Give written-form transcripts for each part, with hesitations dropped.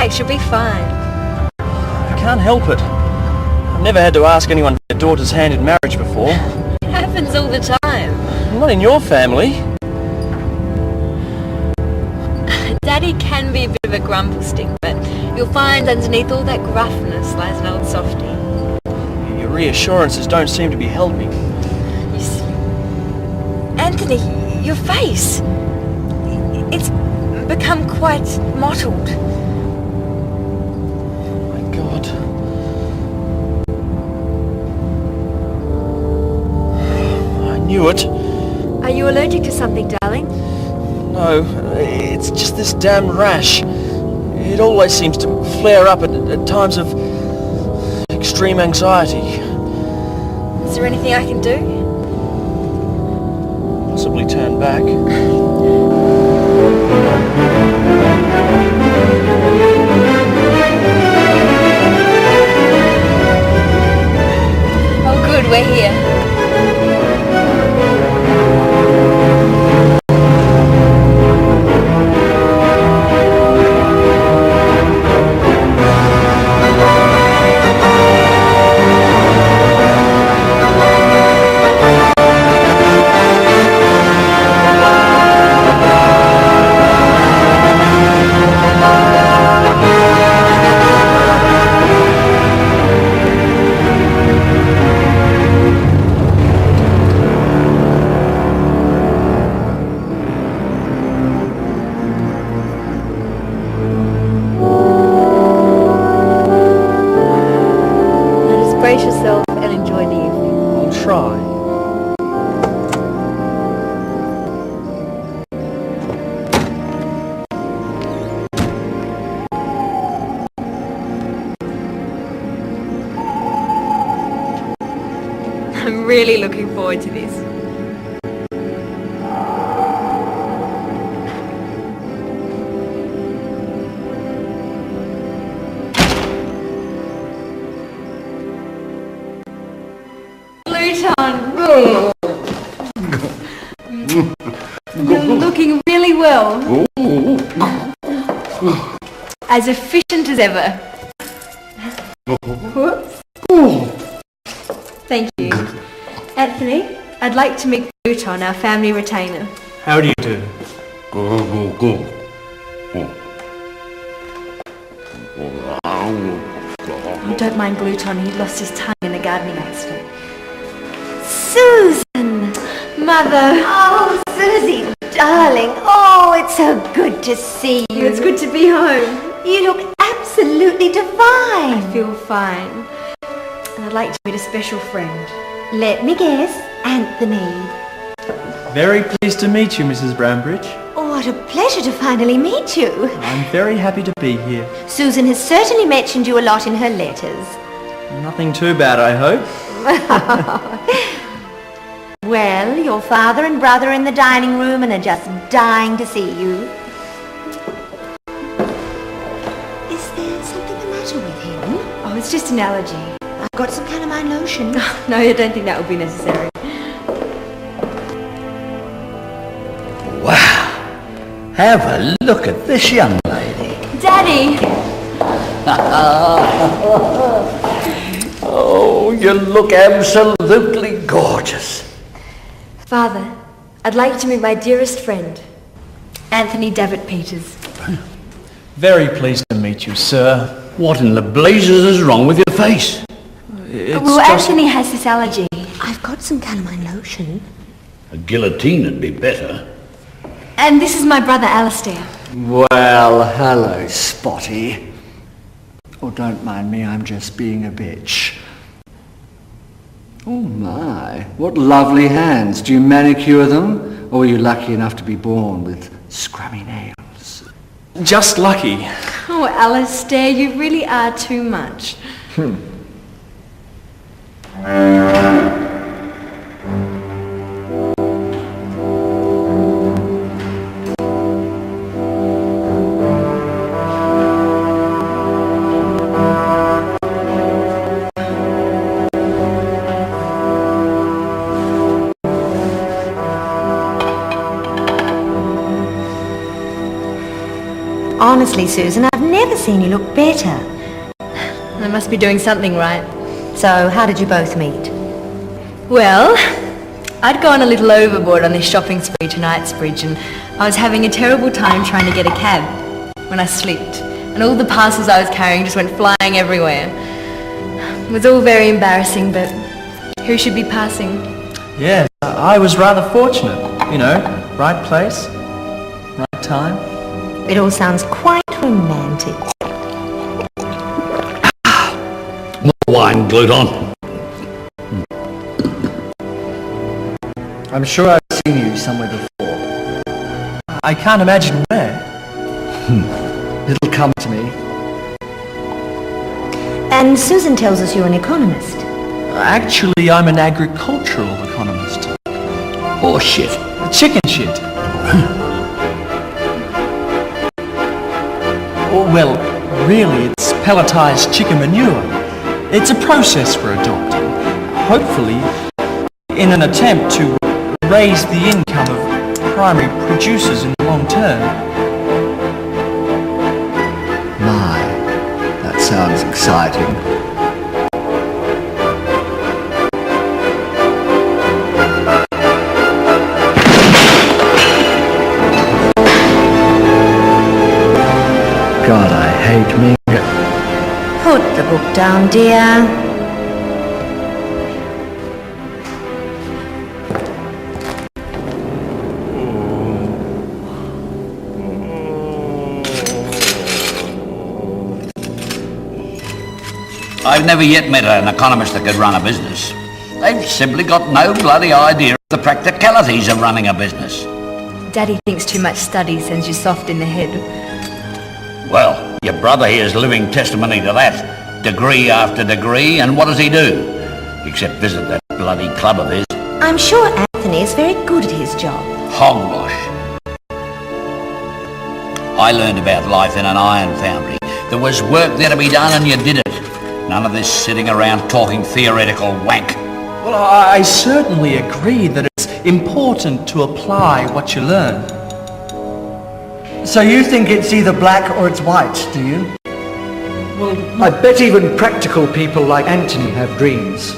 Relax, you'll be fine. I can't help it. I've never had to ask anyone for their daughter's hand in marriage before. It happens all the time. Not in your family. Daddy can be a bit of a grumblestick, but you'll find underneath all that gruffness lies an old softie. Your reassurances don't seem to be helping. You see, Anthony, your face. It's become quite mottled. My God. I knew it. Are you allergic to something, darling? No, it's just this damn rash. It always seems to flare up at times of extreme anxiety. Is there anything I can do? Possibly turn back. Oh good, we're here. Brace yourself and enjoy the evening. I'll try. I'm really looking forward to this. Gluton! You're looking really well. As efficient as ever. Whoops. Thank you. Anthony, I'd like to meet Gluton, our family retainer. How do you do? Oh, don't mind Gluton, he lost his tongue in a gardening accident. Susan! Mother! Oh, Susie, darling. Oh, it's so good to see you. It's good to be home. You look absolutely divine. I feel fine. And I'd like to meet a special friend. Let me guess, Anthony. Very pleased to meet you, Mrs. Brambridge. Oh, what a pleasure to finally meet you. I'm very happy to be here. Susan has certainly mentioned you a lot in her letters. Nothing too bad, I hope. Well, your father and brother are in the dining room and are just dying to see you. Is there something the matter with him? Oh, it's just an allergy. I've got some calamine lotion. No, I don't think that would be necessary. Wow! Have a look at this young lady. Daddy! Oh, you look absolutely gorgeous. Father, I'd like to meet my dearest friend, Anthony Davitt Peters. Very pleased to meet you, sir. What in the blazes is wrong with your face? It's Well, just... Anthony has this allergy. I've got some calamine lotion. A guillotine would be better. And this is my brother Alistair. Well, hello, Spotty. Oh, don't mind me, I'm just being a bitch. Oh my, what lovely hands. Do you manicure them? Or were you lucky enough to be born with scrubby nails? Just lucky. Oh, Alistair, you really are too much. On honestly, Susan, I've never seen you look better. I must be doing something right. So, how did you both meet? Well, I'd gone a little overboard on this shopping spree to Knightsbridge, and I was having a terrible time trying to get a cab when I slipped, and all the parcels I was carrying just went flying everywhere. It was all very embarrassing, but who should be passing? Yes, I was rather fortunate. You know, right place, right time. It all sounds quite romantic. More wine, Gluton. I'm sure I've seen you somewhere before. I can't imagine where. It'll come to me. And Susan tells us you're an economist. Actually, I'm an agricultural economist. Oh, shit. Chicken shit. Oh, well, really, it's pelletized chicken manure. It's a process we're adopting, hopefully in an attempt to raise the income of primary producers in the long term. My, that sounds exciting. God, I hate me. Put the book down, dear. I've never yet met an economist that could run a business. They've simply got no bloody idea of the practicalities of running a business. Daddy thinks too much study sends you soft in the head. Well, your brother here is living testimony to that. Degree after degree, and what does he do? Except visit that bloody club of his. I'm sure Anthony is very good at his job. Hogwash. I learned about life in an iron foundry. There was work there to be done and you did it. None of this sitting around talking theoretical wank. Well, I certainly agree that it's important to apply what you learn. So you think it's either black or it's white, do you? Well, I bet even practical people like Anthony have dreams.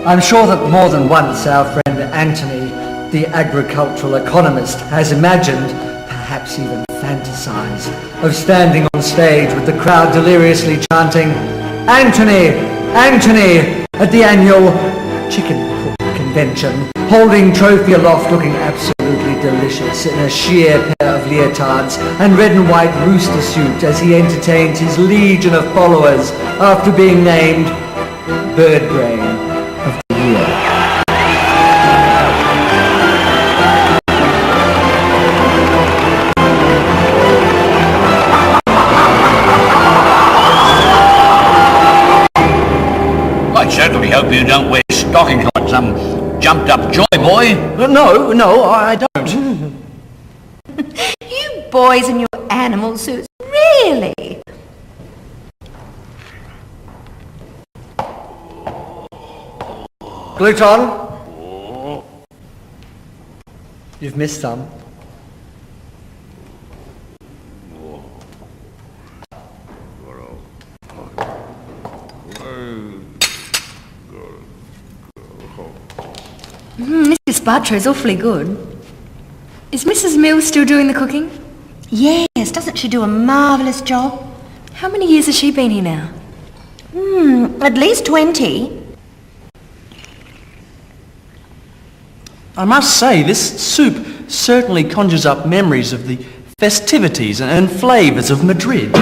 I'm sure that more than once our friend Anthony, the agricultural economist, has imagined, perhaps even fantasized, of standing on stage with the crowd deliriously chanting, "Anthony! Anthony!" at the annual chicken cook convention, holding trophy aloft looking absolutely delicious in a sheer pair of leotards and red and white rooster suit as he entertained his legion of followers after being named Bird Brain of the Year. I certainly hope you don't wear stockings like some jumped-up joy boy. No, I don't. You boys in your animal suits, really? Gluton? You've missed some. Mrs. Bartow's awfully good. Is Mrs. Mills still doing the cooking? Yes, doesn't she do a marvellous job? How many years has she been here now? At least 20. I must say, this soup certainly conjures up memories of the festivities and flavours of Madrid.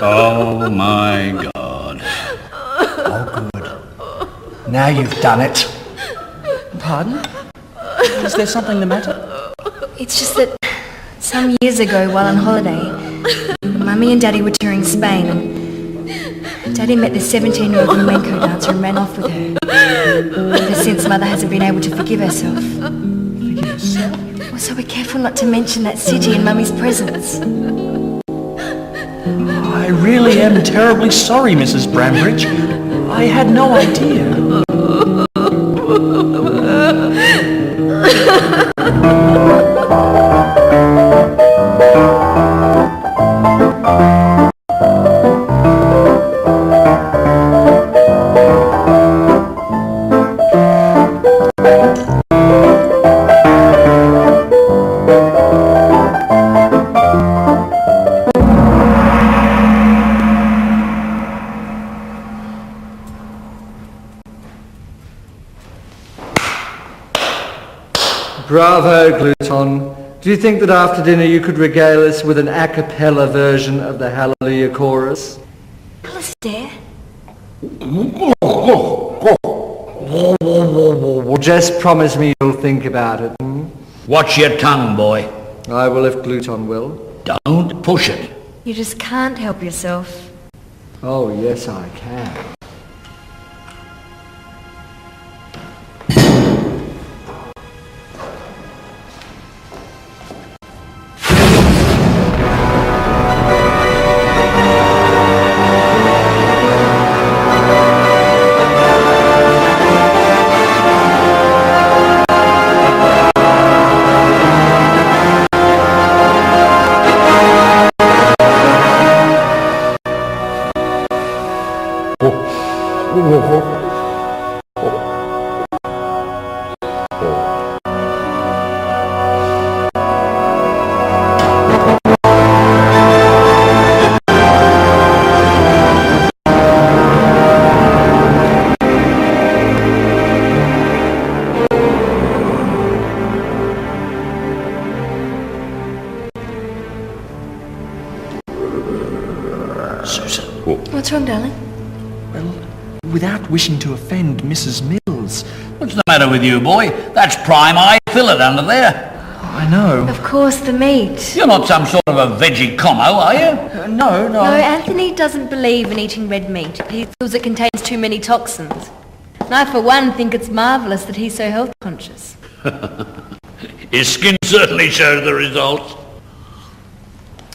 Oh my God. Oh, good. Now you've done it. Pardon? Is there something the matter? It's just that some years ago while on holiday, Mummy and Daddy were touring Spain and Daddy met this 17-year-old flamenco dancer and ran off with her. Ever since, Mother hasn't been able to forgive herself. Forgive yourself? Well, so we're careful not to mention that city in Mummy's presence. I really am terribly sorry, Mrs. Brambridge. I had no idea. Bravo, Gluton. Do you think that after dinner you could regale us with an a cappella version of the Hallelujah chorus? Alistair? Well, just promise me you'll think about it. Watch your tongue, boy. I will if Gluton will. Don't push it. You just can't help yourself. Oh, yes, I can. Susan. What's wrong, darling? Well, without wishing to offend Mrs. Mills. What's the matter with you, boy? That's prime-eyed fillet under there. I know. Of course, the meat. You're not some sort of a veggie commo, are you? No. No, Anthony doesn't believe in eating red meat. He feels it contains too many toxins. And I, for one, think it's marvellous that he's so health conscious. His skin certainly shows the results.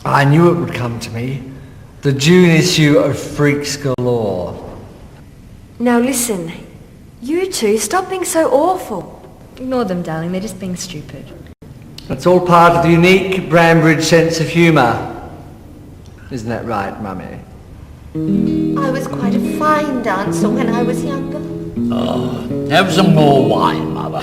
I knew it would come to me. The June issue of Freaks Galore. Now listen, you two, stop being so awful. Ignore them, darling. They're just being stupid. That's all part of the unique Brambridge sense of humour. Isn't that right, Mummy? I was quite a fine dancer when I was younger. Have some more wine, Mother.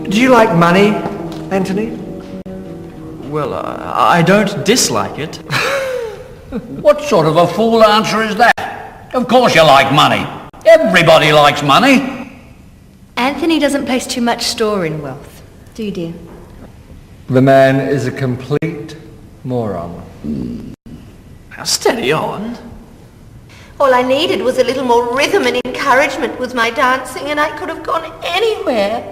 Do you like money, Anthony? Well, I don't dislike it. What sort of a fool answer is that? Of course you like money. Everybody likes money. Anthony doesn't place too much store in wealth. Do you, dear? The man is a complete moron. Now, steady on. All I needed was a little more rhythm and encouragement with my dancing, and I could have gone anywhere.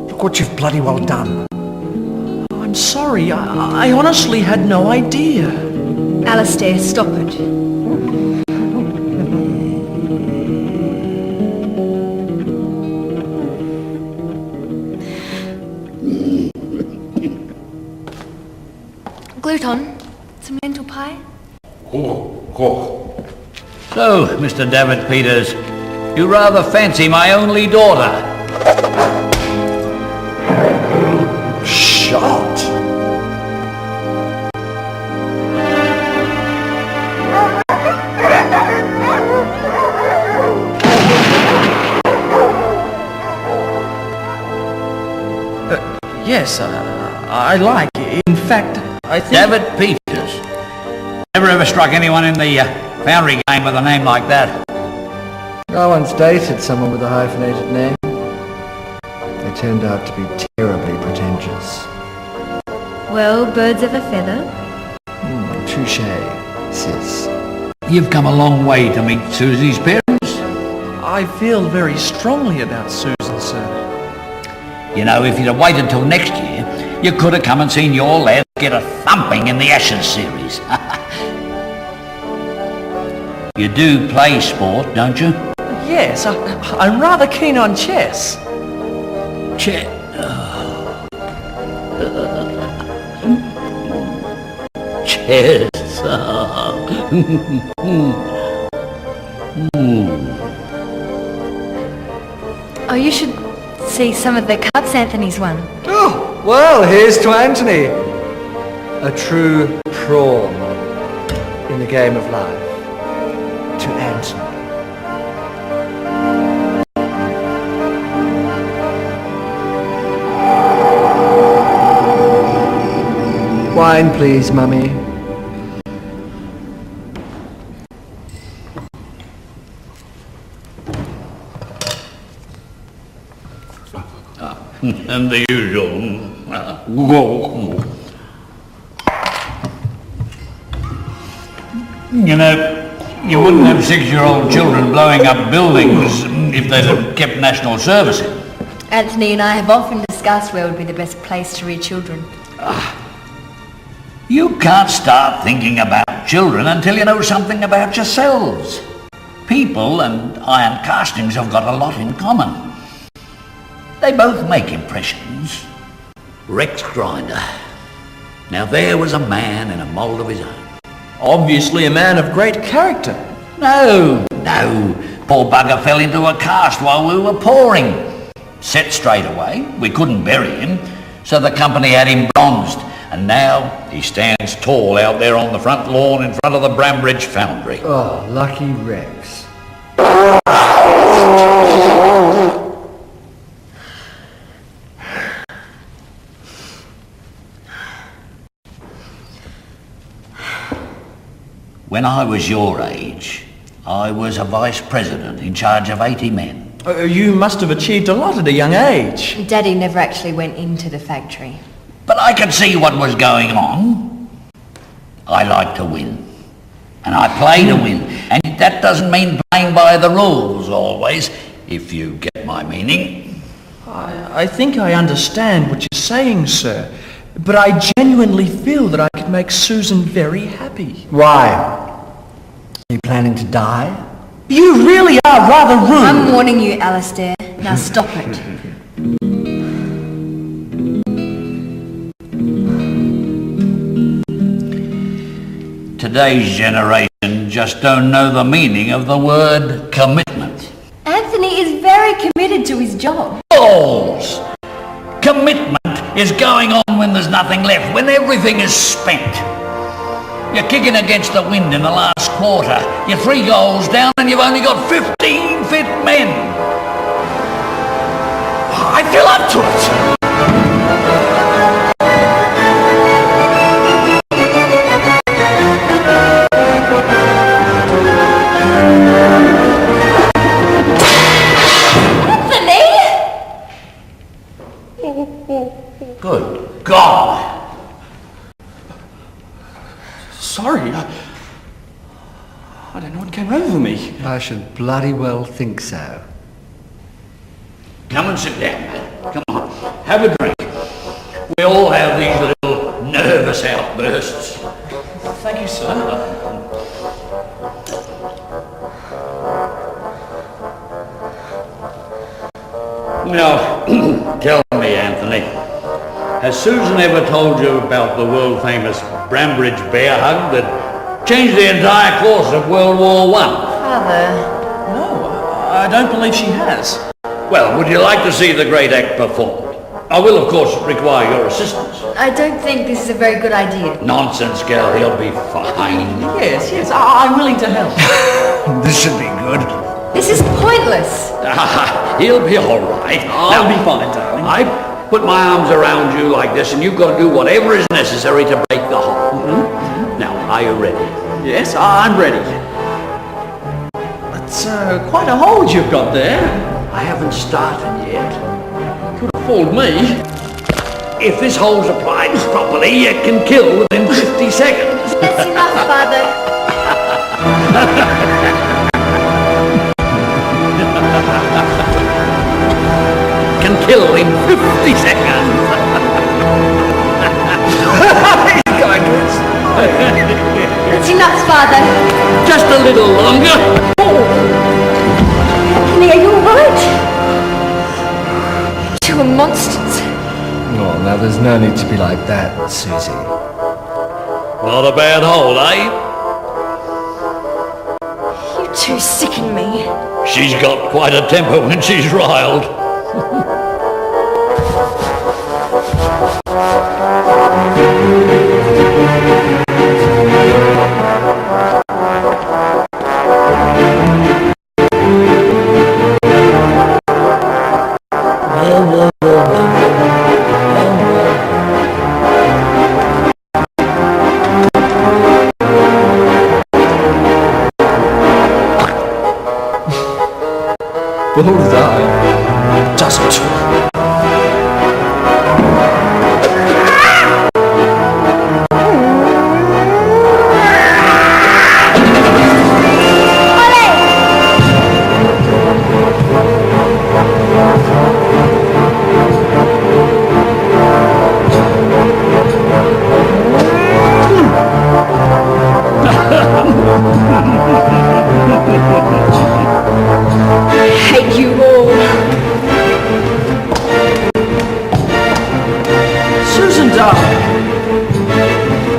Look what you've bloody well done. I'm sorry. I honestly had no idea. Alistair, stop it. Gluton, some lentil pie? So, Mr. David Peters, you rather fancy my only daughter. Shot? Yes, I like. In fact, I think... David Peters. Never ever struck anyone in the foundry game with a name like that. I once dated someone with a hyphenated name. They turned out to be terribly pretentious. Well, birds of a feather. Touche, sis. You've come a long way to meet Susie's parents. I feel very strongly about Susan, sir. You know, if you'd have waited till next year, you could have come and seen your lad get a thumping in the Ashes series. You do play sport, don't you? Yes, I'm rather keen on chess. Chess. Chess. Oh, you should see some of the cups Anthony's won. Oh, well, here's to Anthony. A true prawn in the game of life. To Anthony. Wine, please, Mummy. And the usual. You know, you wouldn't have 6-year-old children blowing up buildings if they'd have kept national service in. Anthony and I have often discussed where would be the best place to rear children. You can't start thinking about children until you know something about yourselves. People and iron castings have got a lot in common. They both make impressions. Rex Grinder. Now there was a man in a mould of his own. Obviously a man of great character. No. Poor bugger fell into a cast while we were pouring. Set straight away. We couldn't bury him, so the company had him bronzed. And now he stands tall out there on the front lawn in front of the Brambridge Foundry. Oh, lucky Rex. When I was your age, I was a vice president in charge of 80 men. You must have achieved a lot at a young age. Daddy never actually went into the factory. But I could see what was going on. I like to win. And I play to win. And that doesn't mean playing by the rules always, if you get my meaning. I think I understand what you're saying, sir. But I genuinely feel that I could make Susan very happy. Why? Are you planning to die? You really are rather rude. I'm warning you, Alistair. Now stop it. Today's generation just don't know the meaning of the word commitment. Anthony is very committed to his job. Balls! Commitment is going on when there's nothing left, when everything is spent. You're kicking against the wind in the last quarter. You're 3 goals down and you've only got 15 fit men. I feel up to it. Good God! Sorry, I don't know what came over me. I should bloody well think so. Come and sit down, man. Come on, have a drink. We all have these little nervous outbursts. Thank you, sir. Now, tell me, Anthony, has Susan ever told you about the world-famous Brambridge bear hug that changed the entire course of World War I? Father. No, I don't believe she has. Well, would you like to see the great act performed? I will, of course, require your assistance. I don't think this is a very good idea. Nonsense, girl, he'll be fine. Yes, I'm willing to help. This should be good. This is pointless. He'll be all right. I'll be fine, darling. I put my arms around you like this, and you've got to do whatever is necessary to break the hold. Now, are you ready? Yes, I'm ready. That's quite a hold you've got there. I haven't started yet. Could have fooled me. If this hole's applied properly, you can kill within 50 seconds. That's enough, Father. Can kill in 50 seconds. That's enough. enough, Father. Just a little longer. Anthony, are you alright? You two are monsters. Oh, now there's no need to be like that, Susie. Not a bad hole, eh? You two sicken me. She's got quite a temper when she's riled. Bullseye. Doesn't. Hate you all. Susan, darling.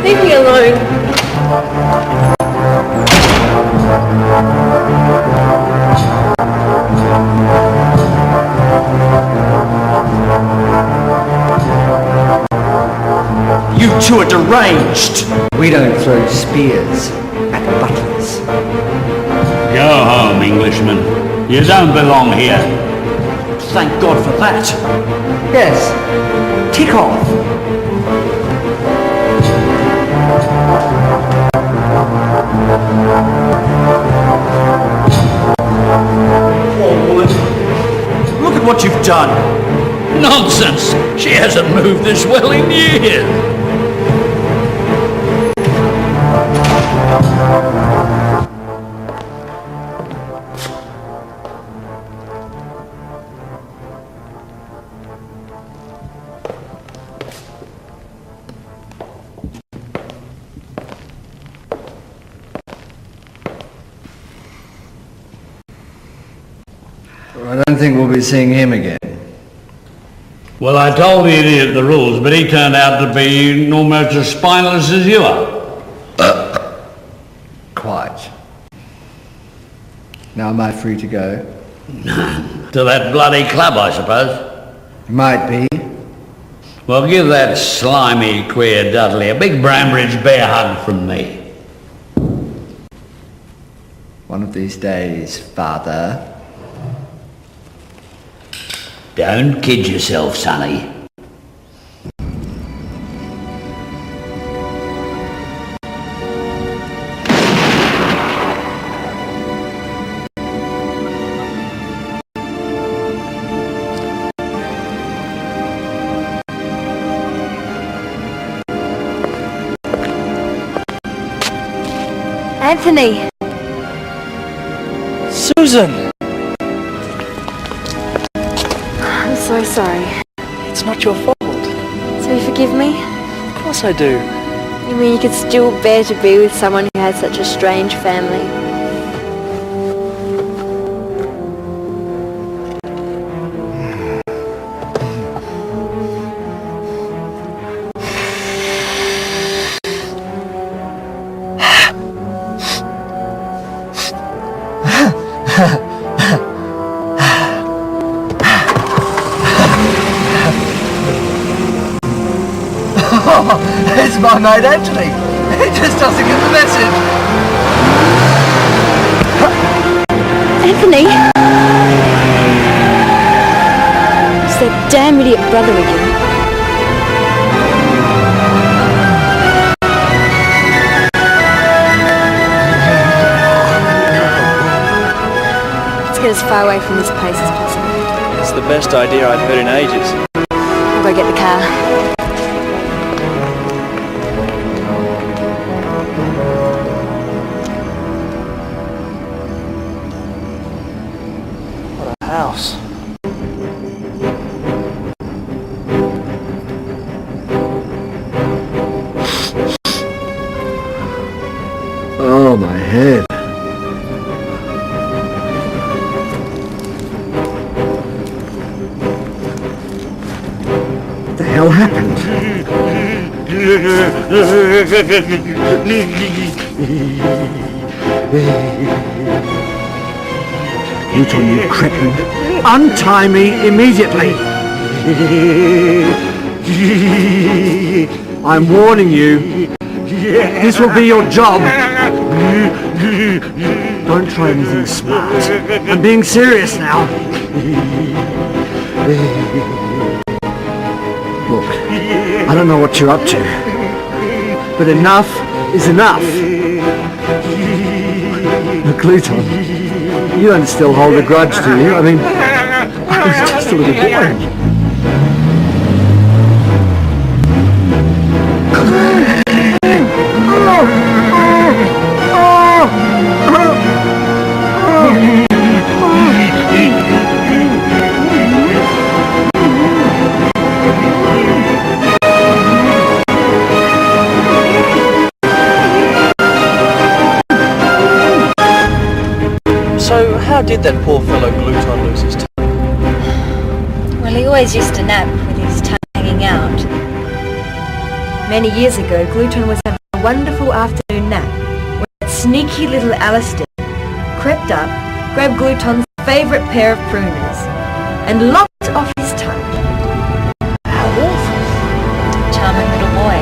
Leave me alone. You two are deranged. We don't throw spears at butlers. Go home, Englishman. You don't belong here. Thank God for that. Yes, tick off. Look at what you've done. Nonsense! She hasn't moved this well in years. I don't think we'll be seeing him again. Well, I told the idiot the rules, but he turned out to be almost as spineless as you are. Quite. Now am I free to go? To that bloody club, I suppose. Might be. Well, give that slimy, queer Dudley a big Brambridge bear hug from me. One of these days, Father. Don't kid yourself, sonny. Anthony. Susan! I'm so sorry. It's not your fault. So you forgive me? Of course I do. You mean you could still bear to be with someone who has such a strange family? It's my mate Anthony. He just doesn't get the message. Anthony! It's that damn idiot brother again. Let's get as far away from this place as possible. It's the best idea I've heard in ages. I'll go get the car. House. happened? Gluton, you cretin! Untie me immediately! I'm warning you. This will be your job. Don't try anything smart. I'm being serious now. Look, I don't know what you're up to, but enough is enough. Gluton, you don't still hold a grudge, do you? I mean, I was just a little boy. So, how did that poor fellow Gluton lose his tongue? Well, he always used to nap with his tongue hanging out. Many years ago, Gluton was having a wonderful afternoon nap when that sneaky little Alistair crept up, grabbed Gluton's favourite pair of pruners, and lopped off his tongue. How awful! Charming little boy.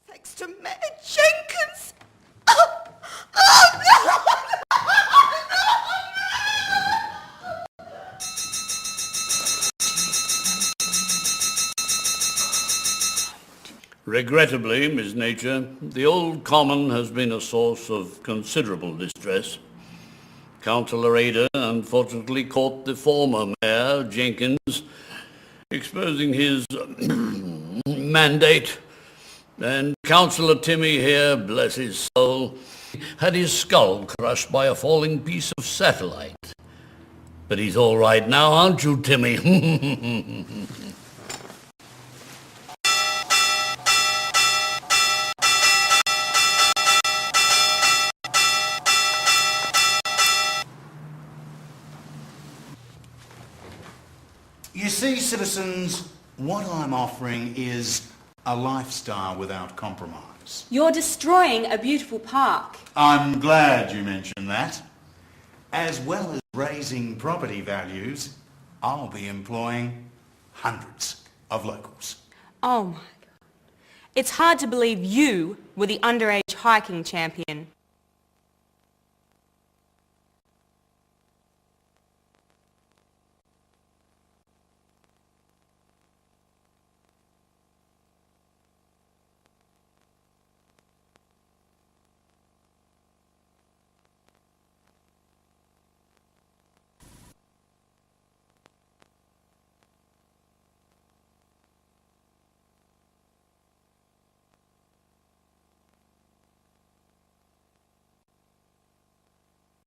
Thanks to Matt Jenkins. Oh, no! Regrettably, Miss Nature, the old common has been a source of considerable distress. Councillor Ada unfortunately caught the former mayor, Jenkins, exposing his mandate, and Councillor Timmy here, bless his soul, had his skull crushed by a falling piece of satellite. But he's all right now, aren't you, Timmy? You see, citizens, what I'm offering is a lifestyle without compromise. You're destroying a beautiful park. I'm glad you mentioned that. As well as raising property values, I'll be employing hundreds of locals. Oh my God. It's hard to believe you were the underage hiking champion.